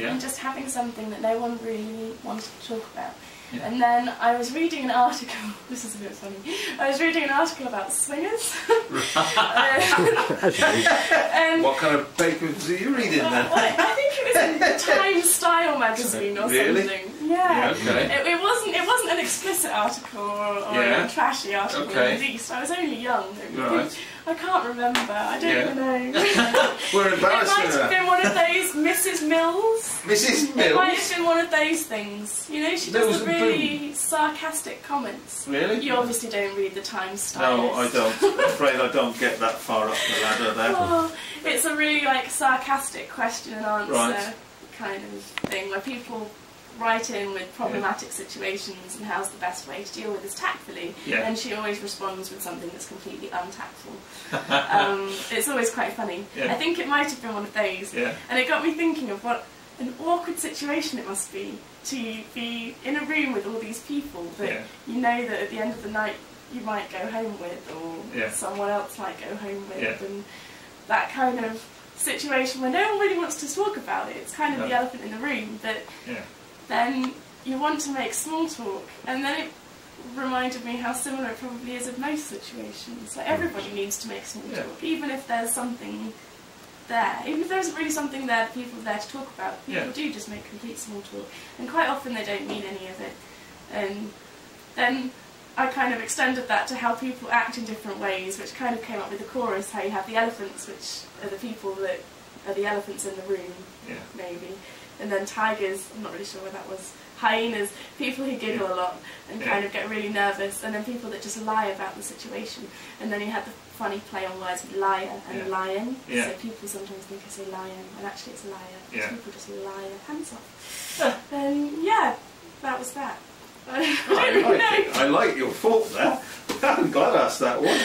and just having something that no one really wanted to talk about. Yeah. And then I was reading an article, this is a bit funny, I was reading an article about swingers. What kind of papers are you reading then? Well, I think it was in the Time Style magazine or something. Yeah. Okay. It wasn't an explicit article or a trashy article at least. I was only young. Right. I can't remember. I don't even know. We're embarrassed. It might have been one of those Mrs. Mills. Mrs. Mills? It might have been one of those things. You know, she does the really sarcastic comments. Really? You obviously don't read the Time Style. No, I don't. I'm afraid I don't get that far up the ladder there. Oh, it's a really sarcastic question and answer kind of thing where people write in with problematic situations and how's the best way to deal with this tactfully, and she always responds with something that's completely untactful. It's always quite funny. I think it might have been one of those, and it got me thinking of what an awkward situation it must be to be in a room with all these people that you know that at the end of the night you might go home with, or someone else might go home with, and that kind of situation where no one really wants to talk about it. It's kind of the elephant in the room, but then you want to make small talk, and then it reminded me how similar it probably is of most situations. Like everybody needs to make small talk, even if there's something there. Even if there isn't really something there that people are there to talk about, people do just make complete small talk, and quite often they don't mean any of it. And then I kind of extended that to how people act in different ways, which kind of came up with the chorus, how you have the elephants, which are the people that are the elephants in the room, maybe. And then tigers, I'm not really sure what that was, hyenas, people who giggle a lot and kind of get really nervous, and then people that just lie about the situation. And then you had the funny play on words with liar and lion, so people sometimes think I say lion, and actually it's liar, people just lie their pants off. And that was that. I like your thought there. I'm glad I asked that one.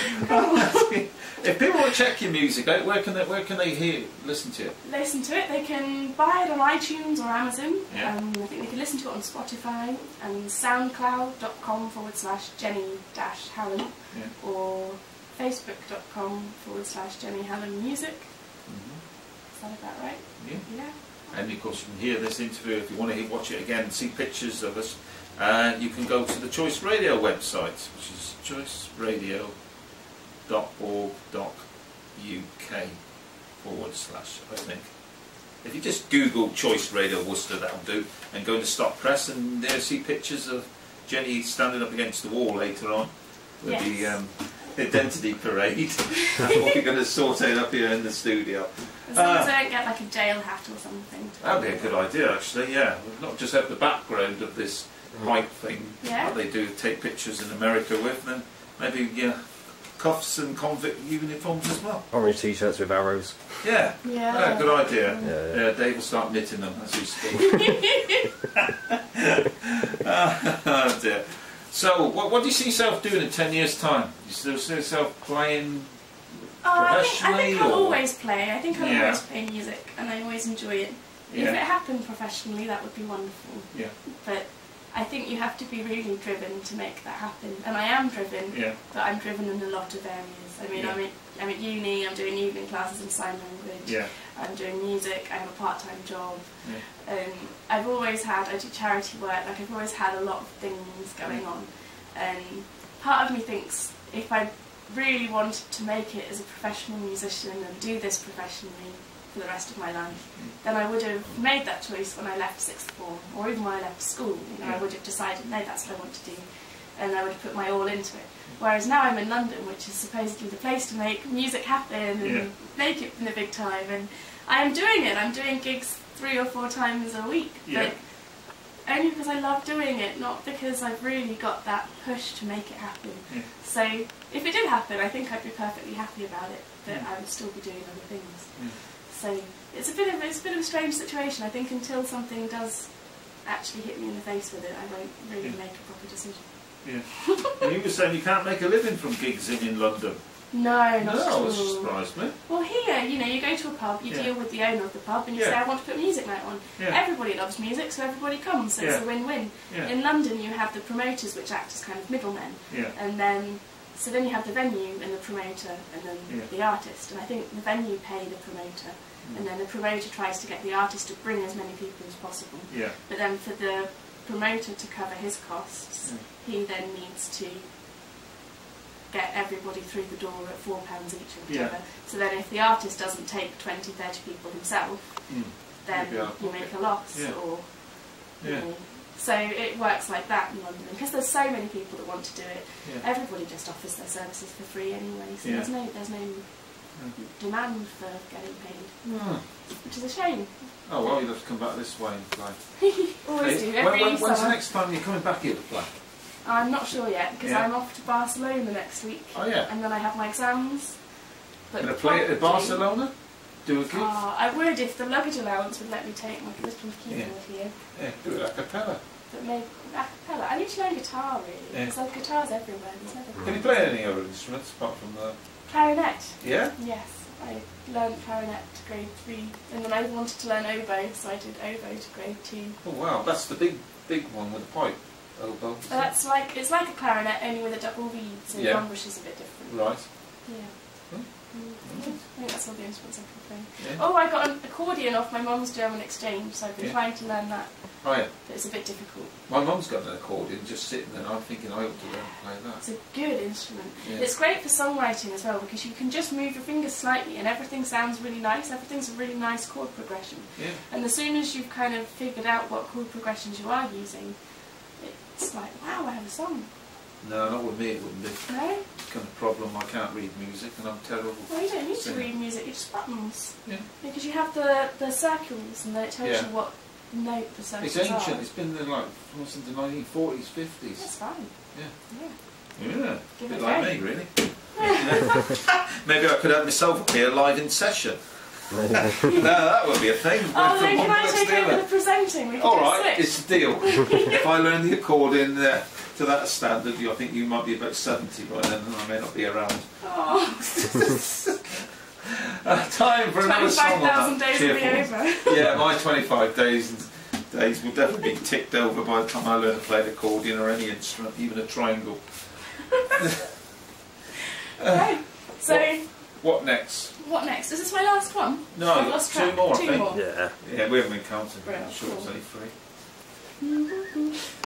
If people want to check your music out, where can they listen to it? Listen to it. They can buy it on iTunes or Amazon. I think they can listen to it on Spotify and soundcloud.com/Jenny-Hallam or facebook.com/Jenny-Hallam music. Is that about right? Yeah. And of course you can hear this interview if you want to watch it again and see pictures of us. You can go to the Choice Radio website, which is choiceradio.org.uk / I think. If you just Google Choice Radio Worcester, that'll do, and go into Stop Press and see pictures of Jenny standing up against the wall later on with the identity parade. That's what we're going to sort out up here in the studio. As long as I don't get like a jail hat or something. That'd be a good idea, actually, not just have the background of this white thing that they do take pictures in America with, then maybe cuffs and convict uniforms as well. Orange t-shirts with arrows. Good idea. Dave will start knitting them as we speak. Oh dear. So what do you see yourself doing in 10 years time? Do you still see yourself playing professionally? I think I'll always play. I think I'll always play music, and I always enjoy it. If it happened professionally, that would be wonderful. But I think you have to be really driven to make that happen, and I am driven, but I'm driven in a lot of areas. I mean, I'm at uni, I'm doing evening classes in sign language, I'm doing music, I have a part-time job, I've always had, I do charity work, like I've always had a lot of things going on, and part of me thinks if I really wanted to make it as a professional musician and do this professionally for the rest of my life, then I would have made that choice when I left sixth form, or even when I left school. I would have decided, no, that's what I want to do, and I would have put my all into it. Whereas now I'm in London, which is supposedly the place to make music happen and make it in the big time, and I am doing it. I'm doing gigs 3 or 4 times a week, but only because I love doing it, not because I've really got that push to make it happen. So if it did happen, I think I'd be perfectly happy about it, but I would still be doing other things. So it's a bit of a strange situation. I think until something does actually hit me in the face with it, I won't really make a proper decision. You were saying you can't make a living from gigs in London. No, not at all. That surprised me. Well, here, you go to a pub, you deal with the owner of the pub, and you say, I want to put music night on. Everybody loves music, so everybody comes, so it's a win-win. In London, you have the promoters, which act as kind of middlemen, and then you have the venue and the promoter, and then the artist, and I think the venue pay the promoter, and then the promoter tries to get the artist to bring as many people as possible. Yeah. But then for the promoter to cover his costs, he then needs to get everybody through the door at £4 each or whatever. So then if the artist doesn't take 20, 30 people himself, then you make a loss. Or you know. So it works like that in London, because there's so many people that want to do it. Everybody just offers their services for free anyway, so there's no demand for getting paid, which is a shame. Oh well, you'll have to come back this way and play. Always do, every when's summer. the next time you're coming back here to play? I'm not sure yet, because I'm off to Barcelona next week. Oh yeah. And then I have my exams. Going to play at Barcelona? Do a gig? I would if the luggage allowance would let me take my little keyboard here. Yeah, do it a cappella. But maybe a cappella. I need to learn guitar really, because there's guitars everywhere. There's never. Can you play any other instruments apart from the clarinet? Yeah. Yes, I learned clarinet to grade 3, and then I wanted to learn oboe, so I did oboe to grade 2. Oh wow, that's the big one with the pipe. Oboe. That's like it's like a clarinet only with a double reed, so the embouche is a bit different. Right. Yeah. I think that's all the instruments I can play. Yeah. Oh, I got an accordion off my mum's German exchange, so I've been trying to learn that. Oh yeah. But it's a bit difficult. My mum's got an accordion just sitting there, and I'm thinking I ought to learn to play that. It's a good instrument. Yeah. It's great for songwriting as well, because you can just move your fingers slightly and everything sounds really nice. Everything's a really nice chord progression. Yeah. And as soon as you've kind of figured out what chord progressions you are using, it's like, wow, I have a song. No, not with me it wouldn't be. No? Kind of problem, I can't read music and I'm terrible. Well, you don't need to read music, it's just buttons. Yeah. Because you have the circles and then it tells you what note the circles are. It's ancient, it's been there like since the 1940s, 50s. That's fine. Yeah, Give a bit it a like go. me really. Maybe I could have myself up here live in session. No, that would be a thing. Oh, then can I take over the presenting? We can Alright, it's a deal. If I learn the accordion to that standard, I think you might be about 70 by then, and I may not be around. Oh. Time for another song. 25,000 days will be over. Yeah, my 25 days will definitely be ticked over by the time I learn to play the accordion or any instrument, even a triangle. Okay, so... What next? What next? Is this my last one? No, I've lost two track. more, I Two think. more. Yeah, we haven't been counting. Right, I'm sure it's cool. only 3.